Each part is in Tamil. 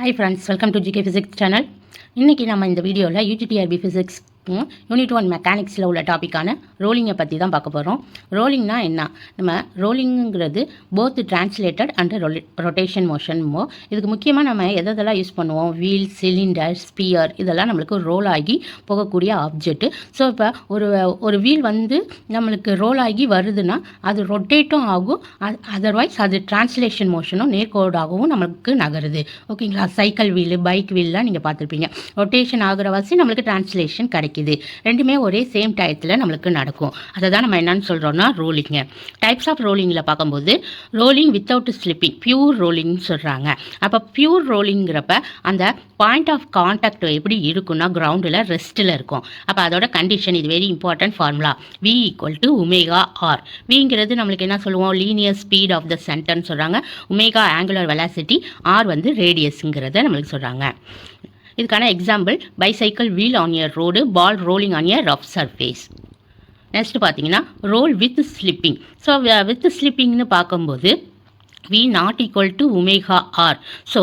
Hi friends, welcome to GK Physics channel. இன்னைக்கு நம்ம இந்த வீடியோவில் UGTRB Physics யூனிட் 1 மெக்கானிக்ஸில் உள்ள டாப்பிக்கான ரோலிங்கை பற்றி தான் பார்க்க போகிறோம். ரோலிங்னா என்ன? நம்ம ரோலிங்குங்கிறது போத் டிரான்ஸ்லேட்டட் அண்ட் ரொட்டேஷன் மோஷன்மோ. இதுக்கு முக்கியமாக நம்ம எதெல்லாம் யூஸ் பண்ணுவோம்? வீல், சிலிண்டர், ஸ்பியர், இதெல்லாம் நம்மளுக்கு ரோல் ஆகி போகக்கூடிய ஆப்ஜெக்ட்டு. ஸோ இப்போ ஒரு வீல் வந்து நம்மளுக்கு ரோல் ஆகி வருதுன்னா அது ரொட்டேட்டும் ஆகும், அதர்வைஸ் அது டிரான்ஸ்லேஷன் மோஷனும் நேர்கோடாகவும் நம்மளுக்கு நகருது. ஓகேங்களா? சைக்கிள் வீலு, பைக் வீல்லாம் நீங்கள் பார்த்துருப்பீங்க. ரொட்டேஷன் ஆகிற வாசி நம்மளுக்கு டிரான்ஸ்லேஷன் கிடைக்கும். ரெண்டுமே ஒரே சேம் டயத்தில் நம்மளுக்கு நடக்கும். அதை தான் நம்ம என்னன்னு சொல்கிறோம்னா ரோலிங்க. டைப்ஸ் ஆஃப் ரோலிங்கில் பார்க்கும்போது ரோலிங் வித்தவுட் ஸ்லிப்பிங், பியூர் ரோலிங்னு சொல்கிறாங்க. அப்போ பியூர் ரோலிங்கிறப்ப அந்த பாயிண்ட் ஆஃப் கான்டாக்ட் எப்படி இருக்குன்னா கிரவுண்டில் ரெஸ்ட்டில் இருக்கும். அப்போ அதோட கண்டிஷன், இது very important formula, V = ω/r. விங்கிறது நம்மளுக்கு என்ன சொல்லுவோம்? லீனியர் ஸ்பீட் ஆஃப் த சென்டர்னு சொல்கிறாங்க. ஒமேகா ஆங்குலர் வெலாசிட்டி, R வந்து ரேடியஸுங்கிறத நம்மளுக்கு சொல்கிறாங்க. இதுக்கான example, bicycle wheel on a road, ball rolling on a rough surface. Next பார்த்தீங்கன்னா roll with slipping. So with ஸ்லிப்பிங்னு பார்க்கும்போது V ≠ ω/r. ஸோ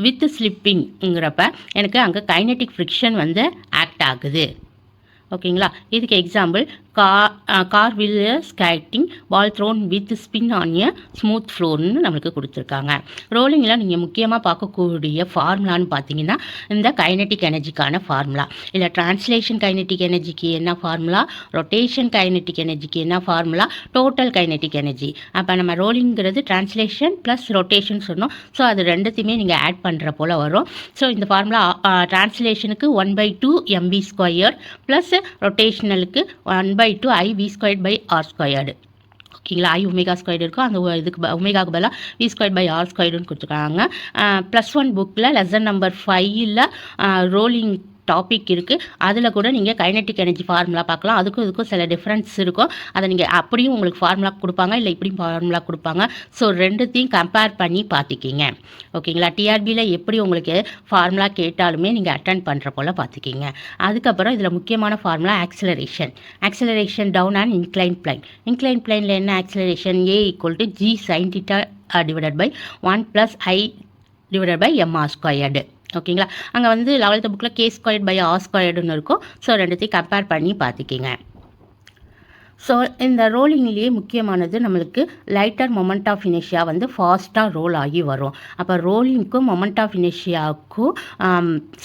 வித் ஸ்லிப்பிங்கிறப்ப எனக்கு அங்கே கைனெட்டிக் ஃப்ரிக்ஷன் வந்து ஆக்ட் ஆகுது. ஓகேங்களா? இதுக்கு example, car wheel skating, ball thrown with spin on a smooth ஃப்ளோர்னு நம்மளுக்கு கொடுத்துருக்காங்க. ரோலிங்கில் நீங்கள் முக்கியமாக பார்க்கக்கூடிய ஃபார்முலான்னு பார்த்தீங்கன்னா இந்த கைனெட்டிக் எனர்ஜிக்கான ஃபார்முலா, இல்லை டிரான்ஸ்லேஷன் கைனெட்டிக் எனர்ஜிக்கு என்ன ஃபார்முலா, ரொட்டேஷன் கைனெட்டிக் எனர்ஜிக்கு என்ன ஃபார்முலா, டோட்டல் கைனெட்டிக் எனர்ஜி. அப்போ நம்ம ரோலிங்கிறது டிரான்ஸ்லேஷன் ப்ளஸ் ரொட்டேஷன் சொன்னோம். ஸோ அது ரெண்டுத்தையுமே நீங்கள் ஆட் பண்ணுற போல் வரும். ஸோ இந்த ஃபார்முலா டிரான்ஸ்லேஷனுக்கு 1/2 mv² ப்ளஸ் ரொட்டேஷனலுக்கு 1/2 IV²/r². ஓகேங்களா? I ω² இருக்கும், அந்த இதுக்கு ஒமேகாவுக்கு பதிலாக V²/r²ன்னு கொடுத்துருக்காங்க. +1 புக்கில் லெசன் நம்பர் 5ல் ரோலிங் டாபிக் இருக்குது. அதில் கூட நீங்கள் கைனெட்டிக் எனர்ஜி ஃபார்முலா பார்க்கலாம். இதுக்கும் சில டிஃப்ரென்ஸ் இருக்கும். அதை நீங்கள் அப்படியும் உங்களுக்கு ஃபார்முலா கொடுப்பாங்க, இல்லை இப்படியும் ஃபார்முலா கொடுப்பாங்க. ஸோ ரெண்டுத்தையும் கம்பேர் பண்ணி பார்த்துக்கிங்க. ஓகேங்களா? டிஆர்பியில் எப்படி உங்களுக்கு ஃபார்முலா கேட்டாலுமே நீங்கள் அட்டன் பண்ணுற போல் பார்த்துக்கிங்க. அதுக்கப்புறம் இதில் முக்கியமான formula acceleration down and incline plane. Incline பிளைனில் என்ன acceleration? A = G sin θ / 1 + I mr². ஓகேங்களா? அங்கே வந்து 11th புக்கில் K²/r² இருக்கும். ஸோ ரெண்டுத்தையும் கம்பேர் பண்ணி பார்த்துக்கிங்க. ஸோ இந்த ரோலிங்லேயே முக்கியமானது நம்மளுக்கு லைட்டர் மொமெண்ட் ஆஃப் இனர்ஷியா வந்து ஃபாஸ்ட்டாக ரோல் ஆகி வரும். அப்போ ரோலிங்க்கும் மொமெண்ட் ஆஃப் இனர்ஷியாவுக்கும்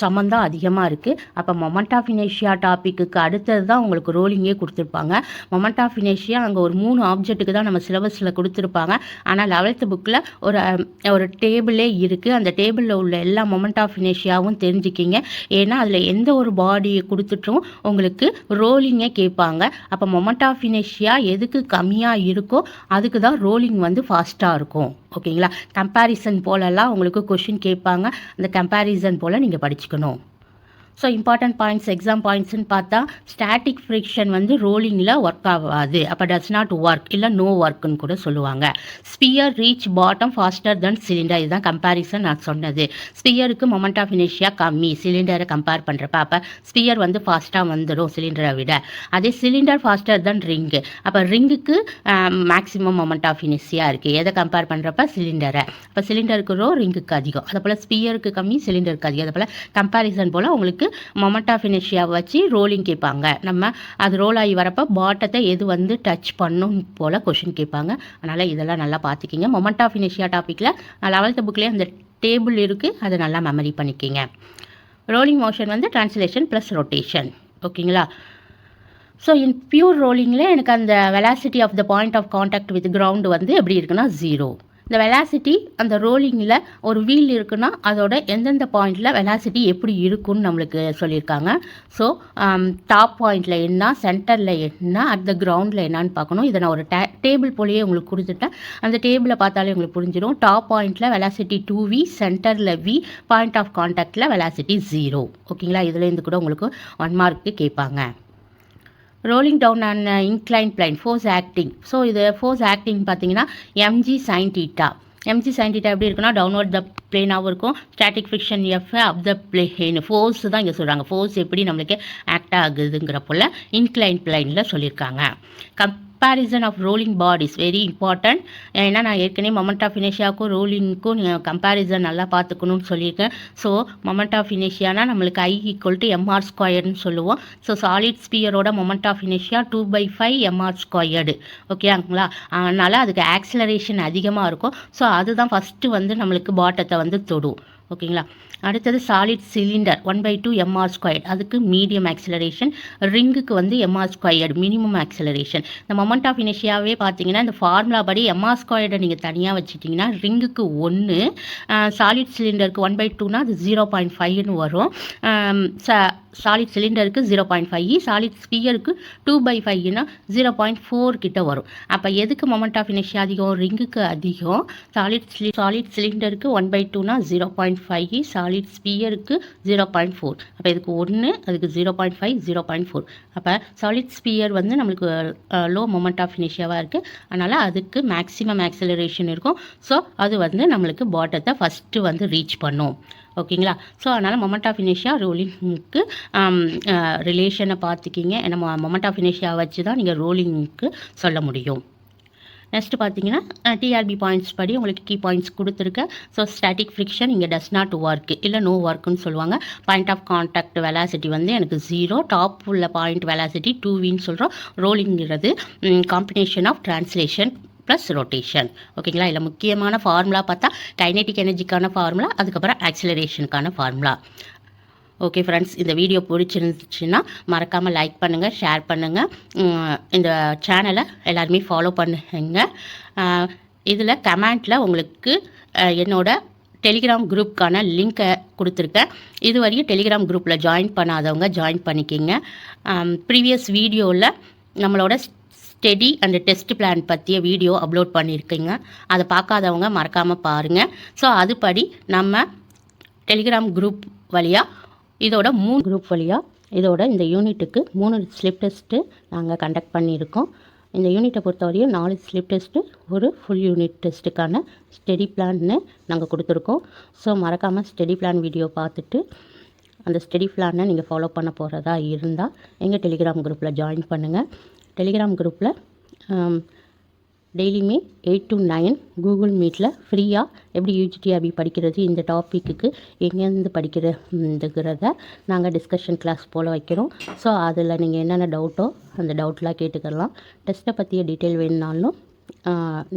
சம்மந்தம் அதிகமாக இருக்குது. அப்போ மொமெண்ட் ஆஃப் இனர்ஷியா டாப்பிக்கு அடுத்தது தான் உங்களுக்கு ரோலிங்கே கொடுத்துருப்பாங்க. மொமெண்ட் ஆஃப் இனர்ஷியா அங்கே ஒரு 3 ஆப்ஜெக்ட்டுக்கு தான் நம்ம சிலபஸில் கொடுத்துருப்பாங்க. ஆனால் 11th புக்கில் ஒரு டேபிளே இருக்குது. அந்த டேபிளில் உள்ள எல்லா மொமெண்ட் ஆஃப் இனர்ஷியாவும் தெரிஞ்சுக்கிங்க. ஏன்னா அதில் எந்த ஒரு பாடியை கொடுத்துட்டும் உங்களுக்கு ரோலிங்கே கேட்பாங்க. அப்போ மொமெண்ட் ஆஃப் இனர்ஷியா எதுக்கு கம்மியாக இருக்கோ அதுக்கு தான் ரோலிங் வந்து ஃபாஸ்ட்டாக இருக்கும். ஓகேங்களா? கம்பேரிசன் போலலாம் உங்களுக்கு கொஷின் கேட்பாங்க. அந்த கம்பேரிசன் போல் நீங்கள் படிச்சுக்கணும். ஸோ இம்பார்ட்டன்ட் பாயிண்ட்ஸ், எக்ஸாம் பாயிண்ட்ஸ்னு பார்த்தா ஸ்டாட்டிக் ஃப்ரிக்ஷன் வந்து ரோலிங்கில் ஒர்க் ஆகாது. அப்போ டஸ் நாட் ஒர்க், இல்லை நோ ஒர்க்குன்னு கூட சொல்லுவாங்க. Sphere reach bottom faster than cylinder. இதுதான் கம்பேரிசன் நான் சொன்னது. ஸ்பியருக்கு மொமெண்ட் ஆஃப் இனர்ஷியா கம்மி சிலிண்டரை கம்பேர் பண்ணுறப்ப. அப்போ ஸ்பியர் வந்து ஃபாஸ்ட்டாக வந்துடும் சிலிண்டரை விட. அதே சிலிண்டர் ஃபாஸ்டர் தென் ரிங்கு. அப்போ ரிங்குக்கு மேக்ஸிமம் மொமெண்ட் ஆஃப் இனர்ஷியா இருக்குது. எதை கம்பேர் பண்ணுறப்ப? சிலிண்டரை. அப்போ சிலிண்டருக்கு ரிங்குக்கு அதிகம். அதை போல் ஸ்பியருக்கு கம்மி, சிலிண்டருக்கு அதிகம். அதை போல் கம்பேரிசன் போல் உங்களுக்கு மொமெண்ட் ஆஃப் இனர்ஷியாவை வச்சு ரோலிங் கேட்பாங்க. நம்ம அது ரோல் ஆகி வரப்போ பாட்டத்தை எது வந்து டச் பண்ணும் போல் கொஷின் கேட்பாங்க. அதனால் இதெல்லாம் நல்லா பார்த்துக்கிங்க. மொமெண்ட் ஆஃப் இனர்ஷியா டாப்பிக்கில் 11th புக்லேயே அந்த டேபிள் இருக்குது, அதை நல்லா மெமரி பண்ணிக்கிங்க. ரோலிங் மோஷன் வந்து டிரான்ஸ்லேஷன் ப்ளஸ் ரொட்டேஷன். ஓகேங்களா? ஸோ இன் பியூர் ரோலிங்கில் எனக்கு அந்த velocity of the point of contact with ground வந்து எப்படி இருக்குன்னா 0. இந்த வெலாசிட்டி அந்த ரோலிங்கில் ஒரு வீல் இருக்குன்னா அதோட எந்தெந்த பாயிண்டில் வெலாசிட்டி எப்படி இருக்குன்னு நம்மளுக்கு சொல்லியிருக்காங்க. ஸோ டாப் பாயிண்டில் என்ன, சென்டரில் என்ன, அட் த கிரவுண்டில் என்னான்னு பார்க்கணும். இதை நான் ஒரு டேபிள் போலேயே உங்களுக்கு கொடுத்துட்டேன். அந்த டேபிளை பார்த்தாலே உங்களுக்கு புரிஞ்சிடும். டாப் பாயிண்டில் வெலாசிட்டி 2v, சென்டரில் v, பாயிண்ட் ஆஃப் கான்டாக்டில் வெலாசிட்டி 0. ஓகேங்களா? இதுலேருந்து கூட உங்களுக்கு 1 மார்க்கு கேட்பாங்க. Rolling down and incline plane, force acting. So இது ஃபோர்ஸ் ஆக்டிங் பார்த்தீங்கன்னா mg sin θ. mg sin θ எப்படி இருக்குன்னா டவுன்வர்ட் த பிளேனாகவும் இருக்கும். Static friction F up the plane. Force தான் இங்கே சொல்கிறாங்க. ஃபோர்ஸ் எப்படி நம்மளுக்கு ஆக்ட் ஆகுதுங்கிற போல் இன்க்ளைன் பிளைனில் சொல்லியிருக்காங்க. Comparison of rolling bodies very important. ஏன்னா நான் ஏற்கனவே மொமெண்ட் ஆஃப் இனர்ஷியாவுக்கும் ரோலிங்க்கும் நீங்கள் கம்பேரிசன் நல்லா பார்த்துக்கணும்னு சொல்லியிருக்கேன். ஸோ மொமெண்ட் ஆஃப் இனர்ஷியானா நம்மளுக்கு I = mr² சொல்லுவோம். ஸோ சாலிட் ஸ்பியரோட மொமெண்ட் ஆஃப் இனர்ஷியா 2/5 mr². ஓகேங்களா? அதனால் அதுக்கு ஆக்சிலரேஷன் அதிகமாக இருக்கும். ஸோ அதுதான் ஃபஸ்ட்டு வந்து நம்மளுக்கு பாட்டத்தை வந்து தொடும். ஓகேங்களா? அடுத்தது சாலிட் சிலிண்டர் 1/2 mr². அதுக்கு மீடியம் ஆக்சிலரேஷன். ரிங்குக்கு வந்து mr² மினிமம் ஆக்சிலரேஷன். இந்த மொமெண்ட் ஆஃப் இனர்ஷியாவே பார்த்தீங்கன்னா இந்த ஃபார்முலா படி mr² நீங்கள் தனியாக வச்சுட்டிங்கன்னா ரிங்குக்கு 1, சாலிட் சிலிண்டருக்கு 1/2னா அது 0.5ன்னு வரும். சாலிட் சிலிண்டருக்கு 0.5, சாலிட் ஸ்பியருக்கு 2/5னா 0.4 கிட்ட வரும். அப்போ எதுக்கு மொமெண்ட் ஆஃப் இனர்ஷியா அதிகம்? ரிங்குக்கு அதிகம். சாலிட் சிலிண்டருக்கு 1/2னா 0.5, சாலிட் ஸ்பியருக்கு 0.4. அப்போ இதுக்கு 1, அதுக்கு 0.5, 0.4. அப்போ சாலிட் ஸ்பியர் வந்து நம்மளுக்கு லோ மொமெண்ட் ஆஃப் இனர்ஷியாவாக இருக்குது. அதனால் அதுக்கு மேக்ஸிமம் ஆக்சிலரேஷன் இருக்கும். ஸோ அது வந்து நம்மளுக்கு பாட்டத்தை ஃபஸ்ட்டு வந்து ரீச் பண்ணும். ஓகேங்களா? ஸோ அதனால் மொமெண்ட் ஆஃப் இனர்ஷியா ரோலிங்க்கு ரிலேஷனை பார்த்துக்கிங்க. ஏன்னா மொமெண்ட் ஆஃப் இனர்ஷியா வச்சு தான் நீங்கள் ரோலிங்க்கு சொல்ல முடியும். நெக்ஸ்ட் பார்த்தீங்கன்னா டிஆர்பி பாயிண்ட்ஸ் படி உங்களுக்கு கீ பாயிண்ட்ஸ் கொடுத்துருக்கேன். ஸோ ஸ்டாட்டிக் ஃப்ரிக்ஷன் இங்கே டஸ் நாட் ஒர்க் இல்லை நோ ஒர்க்குன்னு சொல்லுவாங்க. பாயிண்ட் ஆஃப் கான்டாக்ட் வெலாசிட்டி வந்து எனக்கு 0, டாப் உள்ள பாயிண்ட் வெலாசிட்டி 2vன்னு சொல்கிறோம். ரோலிங்கிறது combination of translation plus rotation. ஓகேங்களா? இல்லை முக்கியமான ஃபார்முலா பார்த்தா கைனெட்டிக் எனர்ஜிக்கான ஃபார்முலா, அதுக்கப்புறம் ஆக்சிலரேஷனுக்கான ஃபார்முலா. ஓகே ஃப்ரெண்ட்ஸ், இந்த வீடியோ பிடிச்சிருந்துச்சுன்னா மறக்காமல் லைக் பண்ணுங்கள், ஷேர் பண்ணுங்கள். இந்த சேனலை எல்லாருமே ஃபாலோ பண்ணுங்க. இதில் கமெண்ட்டில் உங்களுக்கு என்னோட டெலிகிராம் குரூப்புக்கான லிங்க்கை கொடுத்துருக்கேன். இதுவரையும் டெலிகிராம் குரூப்பில் ஜாயின் பண்ணாதவங்க ஜாயின் பண்ணிக்கிங்க. ப்ரீவியஸ் வீடியோவில் நம்மளோட ஸ்டடி அண்ட் டெஸ்ட் பிளான் பற்றிய வீடியோ அப்லோட் பண்ணியிருக்கீங்க. அதை பார்க்காதவங்க மறக்காமல் பாருங்கள். ஸோ அதுபடி நம்ம டெலிகிராம் குரூப் வழியாக இதோட 3 குரூப் வழியாக இதோட இந்த யூனிட்டுக்கு 3 ஸ்லிப் டெஸ்ட்டு நாங்கள் கண்டக்ட் பண்ணியிருக்கோம். இந்த யூனிட்டை பொறுத்தவரையும் 4 ஸ்லிப் டெஸ்ட்டு, ஒரு ஃபுல் யூனிட் டெஸ்ட்டுக்கான ஸ்டடி பிளான்னு நாங்கள் கொடுத்துருக்கோம். ஸோ மறக்காமல் ஸ்டடி பிளான் வீடியோ பார்த்துட்டு அந்த ஸ்டடி பிளானை நீங்கள் ஃபாலோ பண்ண போகிறதா இருந்தால் எங்கள் டெலிகிராம் குரூப்பில் ஜாயின் பண்ணுங்கள். டெலிகிராம் குரூப்பில் டெய்லியுமே 8 to 9 கூகுள் மீட்டில் ஃப்ரீயாக எப்படி யூஜிடிஆர்பி படிக்கிறது, இந்த டாப்பிக்கு எங்கேருந்து படிக்கிறதுங்கிறத நாங்கள் டிஸ்கஷன் கிளாஸ் போல் வைக்கிறோம். ஸோ அதில் நீங்கள் என்னென்ன டவுட்டோ அந்த டவுட்லாம் கேட்டுக்கலாம். டெஸ்ட்டை பற்றிய டீட்டெயில் வேணுனாலும்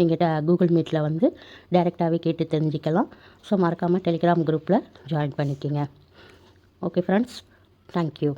நீங்கள் கூகுள் மீட்டில் வந்து டைரெக்டாகவே கேட்டு தெரிஞ்சுக்கலாம். ஸோ மறக்காமல் டெலிகிராம் குரூப்பில் ஜாயின் பண்ணிக்கோங்க. Okay friends, thank you.